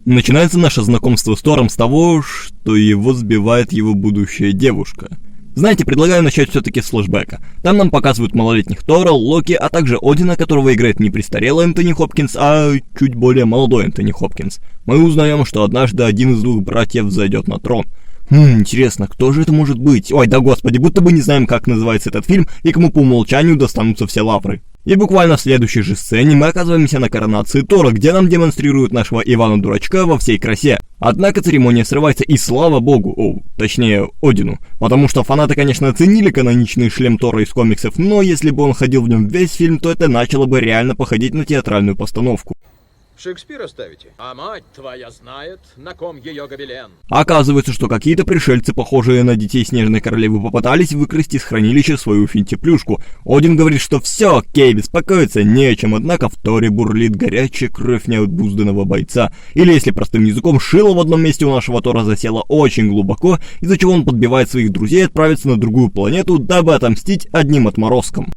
Начинается наше знакомство с Тором с того, что его сбивает его будущая девушка. Знаете, предлагаю начать все-таки с флешбэка. Там нам показывают малолетних Тора, Локи, а также Одина, которого играет не престарелый Энтони Хопкинс, а чуть более молодой Энтони Хопкинс. Мы узнаем, что однажды один из двух братьев взойдет на трон. Интересно, кто же это может быть? Ой, да господи, будто бы не знаем, как называется этот фильм и кому по умолчанию достанутся все лавры. И буквально в следующей же сцене мы оказываемся на коронации Тора, где нам демонстрируют нашего Ивана-дурачка во всей красе. Однако церемония срывается, и слава богу, точнее Одину, потому что фанаты, конечно, оценили каноничный шлем Тора из комиксов, но если бы он ходил в нем весь фильм, то это начало бы реально походить на театральную постановку. Шекспира ставите? А мать твоя знает, на ком ее гобелен. Оказывается, что какие-то пришельцы, похожие на детей Снежной Королевы, попытались выкрасть из хранилища свою финтиплюшку. Один говорит, что все, окей, беспокоиться не о чем, однако в Торе бурлит горячая кровь необузданного бойца. Или, если простым языком, шило в одном месте у нашего Тора засело очень глубоко, из-за чего он подбивает своих друзей отправиться на другую планету, дабы отомстить одним отморозкам.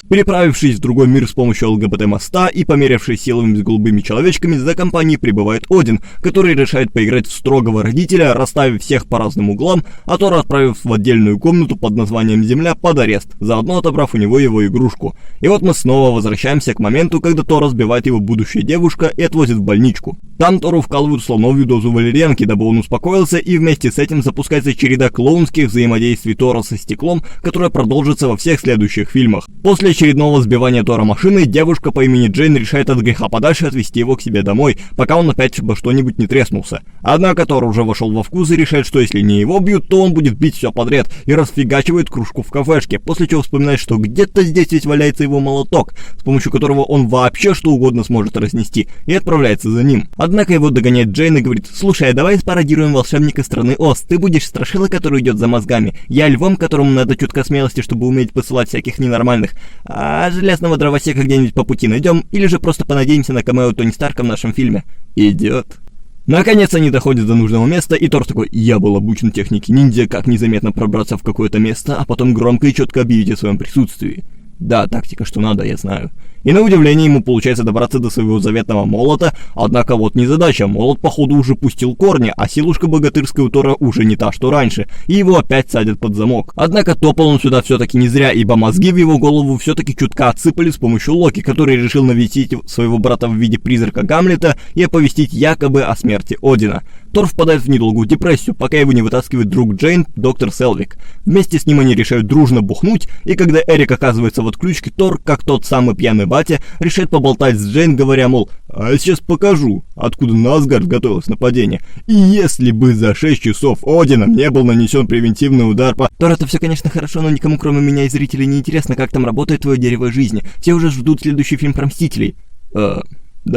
Переправившись в другой мир с помощью ЛГБТ-моста и померявшись силами с голубыми человечками, за компанией прибывает Один, который решает поиграть в строгого родителя, расставив всех по разным углам, а Тора отправив в отдельную комнату под названием Земля под арест, заодно отобрав у него его игрушку. И вот мы снова возвращаемся к моменту, когда Тора сбивает его будущая девушка и отвозит в больничку. Там Тору вкалывают слоновью дозу валерьянки, дабы он успокоился, и вместе с этим запускается череда клоунских взаимодействий Тора со стеклом, которая продолжится во всех следующих фильмах. После очередного сбивания Тора машины, девушка по имени Джейн решает от греха подальше отвезти его к себе домой, пока он опять во что-нибудь не треснулся. Однако Тор уже вошел во вкус и решает, что если не его бьют, то он будет бить все подряд, и расфигачивает кружку в кафешке, после чего вспоминает, что где-то здесь ведь валяется его молоток, с помощью которого он вообще что угодно сможет разнести, и отправляется за ним. Однако его догоняет Джейн и говорит: «Слушай, а давай спародируем волшебника страны Оз, ты будешь страшила, который идет за мозгами, я львом, которому надо чутка смелости, чтобы уметь посылать всяких ненормальных, а железного дровосека где-нибудь по пути найдем, или же просто понадеемся на камео Тони Старка в нашем фильме». Идет. Наконец они доходят до нужного места, и Тор такой: «Я был обучен технике ниндзя, как незаметно пробраться в какое-то место, а потом громко и четко объявить о своем присутствии». Да, тактика, что надо, я знаю. И на удивление ему получается добраться до своего заветного молота, однако вот незадача, молот походу уже пустил корни, а силушка богатырская у Тора уже не та, что раньше, и его опять садят под замок. Однако топал он сюда все-таки не зря, ибо мозги в его голову все-таки чутка отсыпали с помощью Локи, который решил навестить своего брата в виде призрака Гамлета и оповестить якобы о смерти Одина. Тор впадает в недолгую депрессию, пока его не вытаскивает друг Джейн, доктор Селвик. Вместе с ним они решают дружно бухнуть, и когда Эрик оказывается в отключке, Тор, как тот самый пьяный батя, решает поболтать с Джейн, говоря, мол, «А я сейчас покажу, откуда на Асгард готовилось нападение. И если бы за 6 часов Одином не был нанесен превентивный удар по...» Тор, это все, конечно, хорошо, но никому, кроме меня и зрителей, не интересно, как там работает твое дерево жизни. Все уже ждут следующий фильм про Мстителей. Да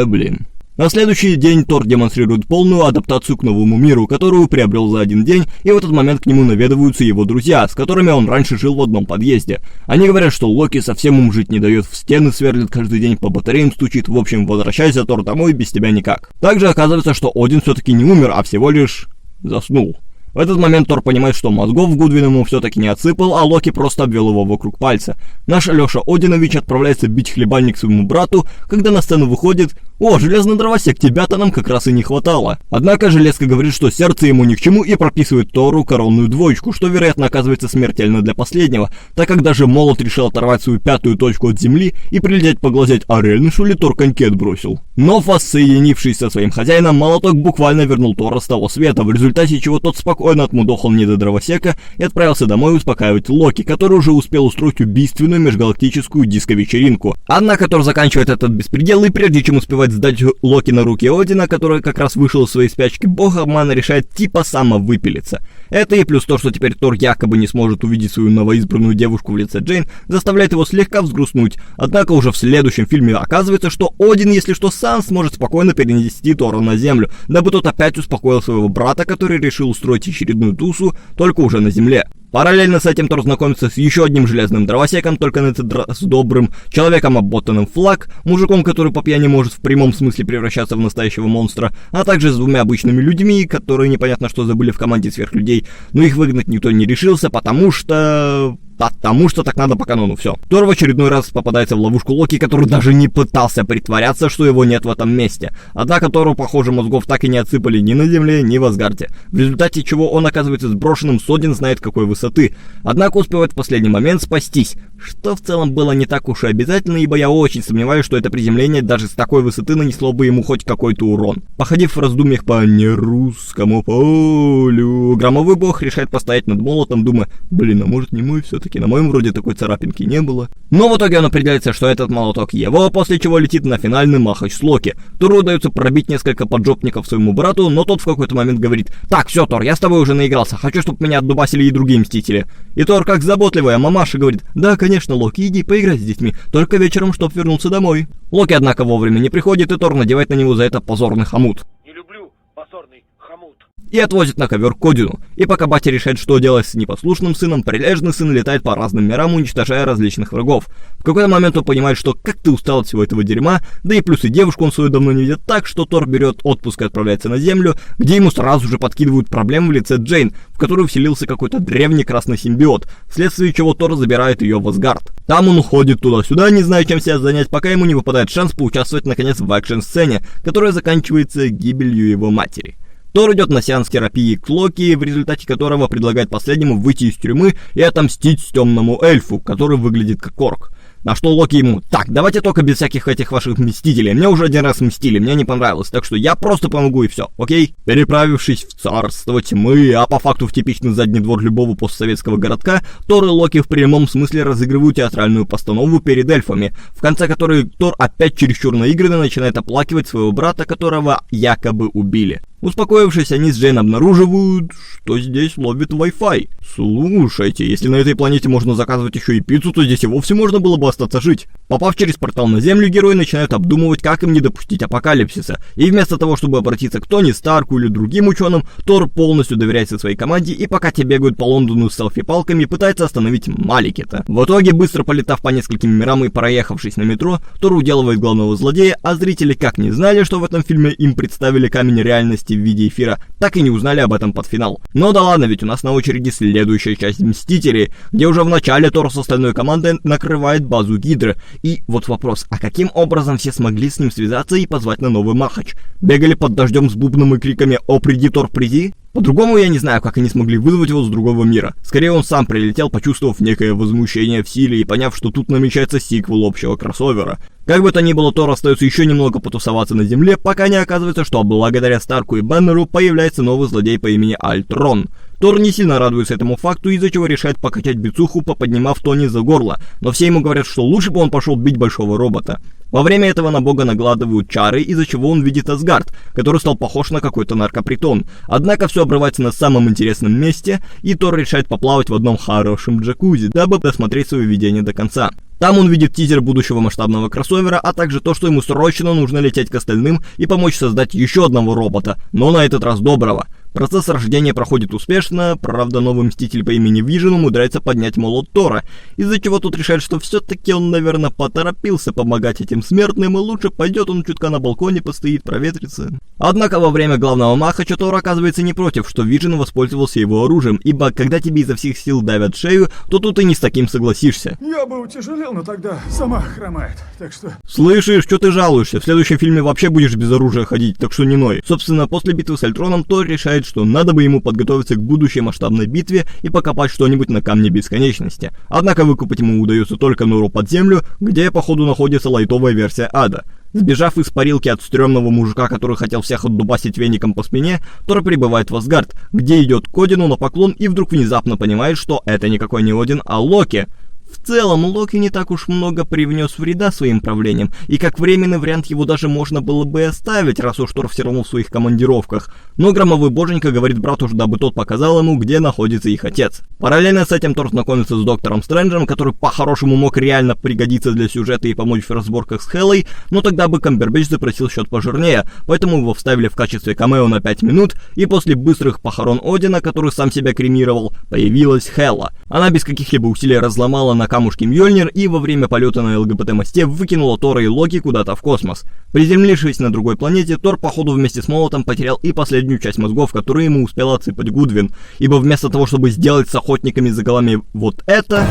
блин. На следующий день Тор демонстрирует полную адаптацию к новому миру, которую приобрел за один день, и в этот момент к нему наведываются его друзья, с которыми он раньше жил в одном подъезде. Они говорят, что Локи совсем ум жить не дает, в стены сверлит каждый день, по батареям стучит, в общем, возвращайся, Тор, домой, без тебя никак. Также оказывается, что Один все-таки не умер, а всего лишь заснул. В этот момент Тор понимает, что мозгов Гудвин ему все-таки не отсыпал, а Локи просто обвел его вокруг пальца. Наш Алеша Одинович отправляется бить хлебальник своему брату, когда на сцену выходит: «О, железный дровосек, тебя-то нам как раз и не хватало». Однако Железка говорит, что сердце ему ни к чему, и прописывает Тору коронную двоечку, что, вероятно, оказывается смертельно для последнего, так как даже Молот решил оторвать свою пятую точку от земли и прилететь поглазеть, а реально что ли Тор коньки отбросил. Но воссоединившись со своим хозяином, Молоток буквально вернул Тора с того света, в результате чего тот спокойно отмудохал не до дровосека и отправился домой успокаивать Локи, который уже успел устроить убийственную межгалактическую диско-вечеринку. Однако Тор заканчивает этот беспредел, и прежде чем успевать сдать Локи на руки Одина, который как раз вышел из своей спячки, бог обмана решает типа самовыпилиться. Это и плюс то, что теперь Тор якобы не сможет увидеть свою новоизбранную девушку в лице Джейн, заставляет его слегка взгрустнуть. Однако уже в следующем фильме оказывается, что Один, если что, сам сможет спокойно перенести Тора на землю, дабы тот опять успокоил своего брата, который решил устроить очередную тусу, только уже на земле. Параллельно с этим Тор знакомится с еще одним железным дровосеком, только на этот раз добрым, человеком, обботанным флаг, мужиком, который по пьяни может в прямом смысле превращаться в настоящего монстра, а также с двумя обычными людьми, которые непонятно что забыли в команде сверхлюдей, но их выгнать никто не решился, потому что... Потому что так надо по канону, все. Тор в очередной раз попадается в ловушку Локи, который даже не пытался притворяться, что его нет в этом месте. Однако Тору, похоже, мозгов так и не отсыпали ни на Земле, ни в Асгарде. В результате чего он оказывается сброшенным с Один знает какой высоты. Однако успевает в последний момент спастись. Что в целом было не так уж и обязательно, ибо я очень сомневаюсь, что это приземление даже с такой высоты нанесло бы ему хоть какой-то урон. Походив в раздумьях по нерусскому полю, громовой бог решает постоять над молотом, думая, блин, а может не мой все-таки, на моем вроде такой царапинки не было. Но в итоге он определяется, что этот молоток его, после чего летит на финальный махач с Локи. Тору удается пробить несколько поджопников своему брату, но тот в какой-то момент говорит, так, все, Тор, я с тобой уже наигрался, хочу, чтобы меня отдубасили и другие мстители. И Тор, как заботливая мамаша, говорит, да, конечно, Локи, иди поиграй с детьми, только вечером, чтоб вернуться домой. Локи, однако, вовремя не приходит, и Тор надевает на него за это позорный хомут. Не люблю позорный хомут. И отвозит на ковер к Одину. И пока батя решает, что делать с непослушным сыном, прилежный сын летает по разным мирам, уничтожая различных врагов. В какой-то момент он понимает, что как ты устал от всего этого дерьма, да и плюс и девушку он свою давно не видит, так что Тор берет отпуск и отправляется на Землю, где ему сразу же подкидывают проблемы в лице Джейн, в которую вселился какой-то древний красный симбиот, вследствие чего Тор забирает ее в Асгард. Там он уходит туда-сюда, не зная, чем себя занять, пока ему не выпадает шанс поучаствовать наконец в экшн-сцене, которая заканчивается гибелью его матери. Тор идет на сеанс терапии к Локи, в результате которого предлагает последнему выйти из тюрьмы и отомстить темному эльфу, который выглядит как орк. На что Локи ему, так, давайте только без всяких этих ваших мстителей, мне уже один раз мстили, мне не понравилось, так что я просто помогу и все, окей? Переправившись в царство тьмы, а по факту в типичный задний двор любого постсоветского городка, Тор и Локи в прямом смысле разыгрывают театральную постанову перед эльфами, в конце которой Тор опять чересчур наигранно начинает оплакивать своего брата, которого якобы убили. Успокоившись, они с Джейн обнаруживают, что здесь ловит Wi-Fi. Слушайте, если на этой планете можно заказывать еще и пиццу, то здесь и вовсе можно было бы остаться жить. Попав через портал на Землю, герои начинают обдумывать, как им не допустить апокалипсиса. И вместо того, чтобы обратиться к Тони Старку или другим ученым, Тор полностью доверяется своей команде и пока те бегают по Лондону с селфи-палками, пытается остановить Маликита. В итоге, быстро полетав по нескольким мирам и проехавшись на метро, Тор уделывает главного злодея, а зрители как не знали, что в этом фильме им представили камень реальности в виде эфира, так и не узнали об этом под финал. Но да ладно, ведь у нас на очереди следующая часть Мстителей, где уже в начале Тор с остальной командой накрывает базу Гидры. И вот вопрос, а каким образом все смогли с ним связаться и позвать на новый махач? Бегали под дождем с бубном и криками «О, приди, Тор, приди»? По-другому я не знаю, как они смогли вызвать его с другого мира. Скорее он сам прилетел, почувствовав некое возмущение в силе и поняв, что тут намечается сиквел общего кроссовера. Как бы то ни было, Тор остается еще немного потусоваться на Земле, пока не оказывается, что благодаря Старку и Баннеру появляется новый злодей по имени Альтрон. Тор не сильно радуется этому факту, из-за чего решает покачать бицуху, поподнимав Тони за горло, но все ему говорят, что лучше бы он пошел бить большого робота. Во время этого на бога нагладывают чары, из-за чего он видит Асгард, который стал похож на какой-то наркопритон. Однако все обрывается на самом интересном месте, и Тор решает поплавать в одном хорошем джакузи, дабы досмотреть свое видение до конца. Там он видит тизер будущего масштабного кроссовера, а также то, что ему срочно нужно лететь к остальным и помочь создать еще одного робота, но на этот раз доброго. Процесс рождения проходит успешно, правда новый мститель по имени Вижен умудряется поднять молот Тора, из-за чего тот решает, что все-таки он, наверное, поторопился помогать этим смертным, и лучше пойдет он чутка на балконе, постоит, проветрится. Однако во время главного махача Тор оказывается не против, что Вижен воспользовался его оружием, ибо когда тебе изо всех сил давят шею, то тут и не с таким согласишься. Я бы утяжелел, но тогда сама хромает, так что... Слышишь, что ты жалуешься? В следующем фильме вообще будешь без оружия ходить, так что не ной. Собственно, после битвы с Альтроном Тор решает, что надо бы ему подготовиться к будущей масштабной битве и покопать что-нибудь на камне бесконечности. Однако выкупать ему удается только нору под землю, где походу находится лайтовая версия ада. Сбежав из парилки от стрёмного мужика, который хотел всех отдубасить веником по спине, Тор прибывает в Асгард, где идет к Одину на поклон и вдруг внезапно понимает, что это никакой не Один, а Локи. В целом, Локи не так уж много привнес вреда своим правлением, и как временный вариант его даже можно было бы оставить, раз уж Тор все равно в своих командировках. Но громовой боженька говорит брату, дабы тот показал ему, где находится их отец. Параллельно с этим Тор знакомится с Доктором Стрэнджем, который по-хорошему мог реально пригодиться для сюжета и помочь в разборках с Хеллой, но тогда бы Камбербэтч запросил счет пожирнее, поэтому его вставили в качестве камео на 5 минут, и после быстрых похорон Одина, который сам себя кремировал, появилась Хелла. Она без каких-либо усилий разломала на на камушке Мьёльнир и во время полета на ЛГБТ-мосте выкинула Тора и Локи куда-то в космос. Приземлившись на другой планете, Тор походу вместе с молотом потерял и последнюю часть мозгов, которые ему успела отсыпать Гудвин, ибо вместо того, чтобы сделать с охотниками за голами вот это,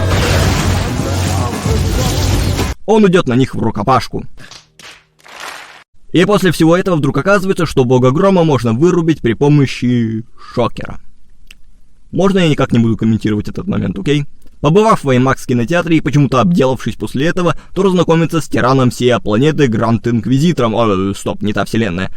он идет на них в рукопашку. И после всего этого вдруг оказывается, что бога грома можно вырубить при помощи шокера. Можно я никак не буду комментировать этот момент, окей? Побывав в IMAX кинотеатре и почему-то обделавшись после этого, Тор знакомится с тираном сия планеты Гранд Инквизитором, стоп, не та вселенная,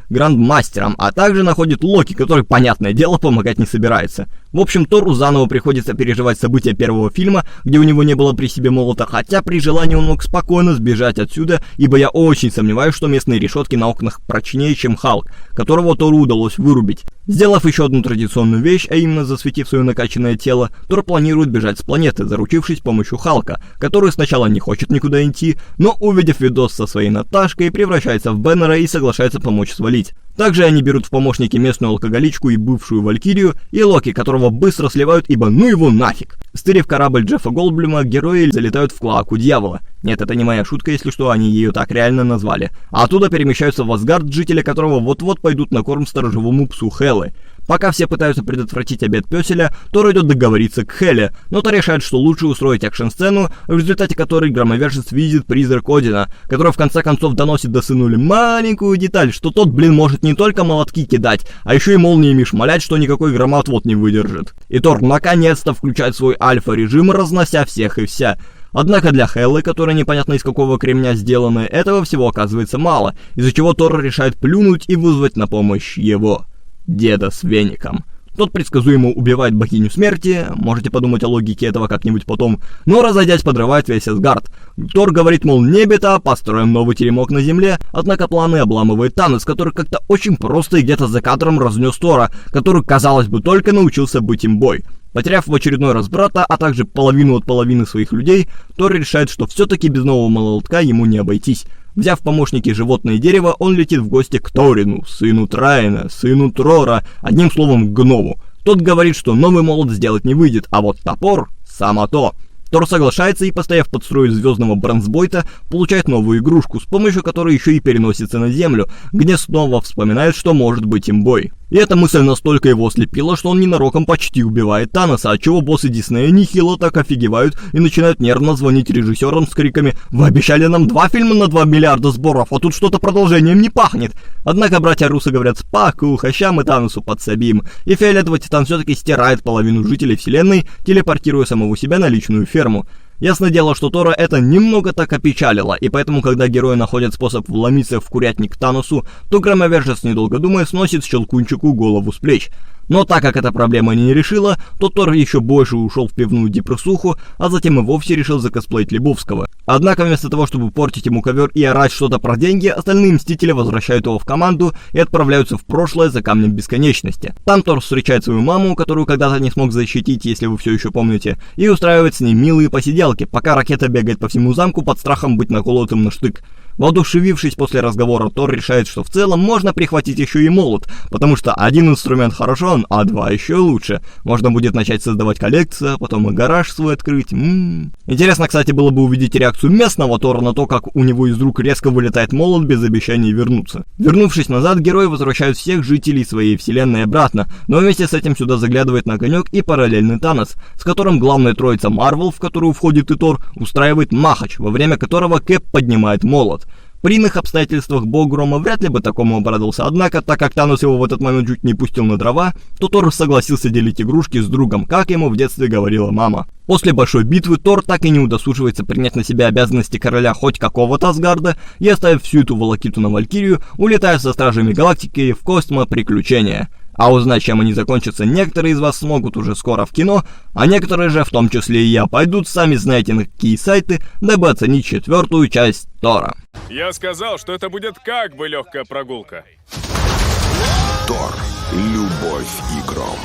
Грандмастером, а также находит Локи, который, понятное дело, помогать не собирается. В общем, Тору заново приходится переживать события первого фильма, где у него не было при себе молота, хотя при желании он мог спокойно сбежать отсюда, ибо я очень сомневаюсь, что местные решетки на окнах прочнее, чем Халк, которого Тору удалось вырубить. Сделав еще одну традиционную вещь, а именно засветив свое накачанное тело, Тор планирует бежать с планеты, заручившись помощью Халка, который сначала не хочет никуда идти, но, увидев видос со своей Наташкой, превращается в Беннера и соглашается помочь свалить. Также они берут в помощники местную алкоголичку и бывшую Валькирию, и Локи, которого быстро сливают, ибо ну его нафиг. Стырив корабль Джеффа Голдблюма, герои залетают в клоаку дьявола. Нет, это не моя шутка, если что, они ее так реально назвали. А оттуда перемещаются в Асгард, жители которого вот-вот пойдут на корм сторожевому псу Хелы. Пока все пытаются предотвратить обед Пёселя, Тор идет договориться к Хеле, но та решает, что лучше устроить экшн-сцену, в результате которой громовержец видит призрак Одина, который в конце концов доносит до сынули маленькую деталь, что тот, может не только молотки кидать, а еще и молниями шмалять, что никакой громоотвод не выдержит. И Тор наконец-то включает свой альфа-режим, разнося всех и вся. Однако для Хеллы, которая непонятно из какого кремня сделана, этого всего оказывается мало, из-за чего Тор решает плюнуть и вызвать на помощь его деда с веником. Тот предсказуемо убивает богиню смерти, можете подумать о логике этого как-нибудь потом, но разойдясь подрывает весь Асгард. Тор говорит, мол, не беда, построим новый теремок на земле, однако планы обламывает Танос, который как-то очень просто и где-то за кадром разнес Тора, который, казалось бы, только научился быть имбой. Потеряв в очередной раз брата, а также половину от половины своих людей, Тор решает, что все-таки без нового молотка ему не обойтись. Взяв в помощники животное дерево, он летит в гости к Торину, сыну Траина, сыну Трора, одним словом, к гному. Тот говорит, что новый молот сделать не выйдет, а вот топор — само то. Тор соглашается и, постояв под строем звездного бронзбойта, получает новую игрушку, с помощью которой еще и переносится на землю, где снова вспоминает, что может быть имбой. И эта мысль настолько его ослепила, что он ненароком почти убивает Таноса, отчего боссы Диснея нехило так офигевают и начинают нервно звонить режиссерам с криками «Вы обещали нам 2 фильма на 2 миллиарда сборов, а тут что-то продолжением не пахнет!» Однако братья Руссо говорят «Спокуха, ща мы Таносу подсобим», и фиолетовый титан все-таки стирает половину жителей вселенной, телепортируя самого себя на личную ферму. Ясно дело, что Тора это немного так опечалило, и поэтому, когда герои находят способ вломиться в курятник к Таносу, то громовержец, недолго думая, сносит Щелкунчику голову с плеч. Но так как эта проблема не решила, то Тор еще больше ушел в пивную депрессуху, а затем и вовсе решил закосплеить Лебовского. Однако вместо того, чтобы портить ему ковер и орать что-то про деньги, остальные Мстители возвращают его в команду и отправляются в прошлое за Камнем Бесконечности. Там Тор встречает свою маму, которую когда-то не смог защитить, если вы все еще помните, и устраивает с ней милые посиделки, пока ракета бегает по всему замку под страхом быть наколотым на штык. Воодушевившись после разговора, Тор решает, что в целом можно прихватить еще и молот, потому что один инструмент хорошо, а 2 еще лучше. Можно будет начать создавать коллекцию, а потом и гараж свой открыть. Интересно, кстати, было бы увидеть реакцию местного Тора на то, как у него из рук резко вылетает молот без обещания вернуться. Вернувшись назад, герои возвращают всех жителей своей вселенной обратно, но вместе с этим сюда заглядывает на огонек и параллельный Танос, с которым главная троица Марвел, в которую входит и Тор, устраивает махач, во время которого Кэп поднимает молот. При иных обстоятельствах бог грома вряд ли бы такому обрадовался, однако, так как Танос его в этот момент чуть не пустил на дрова, то Тор согласился делить игрушки с другом, как ему в детстве говорила мама. После большой битвы Тор так и не удосуживается принять на себя обязанности короля хоть какого-то Асгарда и, оставив всю эту волокиту на Валькирию, улетает со Стражами Галактики в космо-приключения. А узнать, чем они закончатся, некоторые из вас смогут уже скоро в кино, а некоторые же, в том числе и я, пойдут сами знаете на какие сайты, дабы оценить 4-ю часть Тора. Я сказал, что это будет как бы легкая прогулка. Тор. Любовь и гром.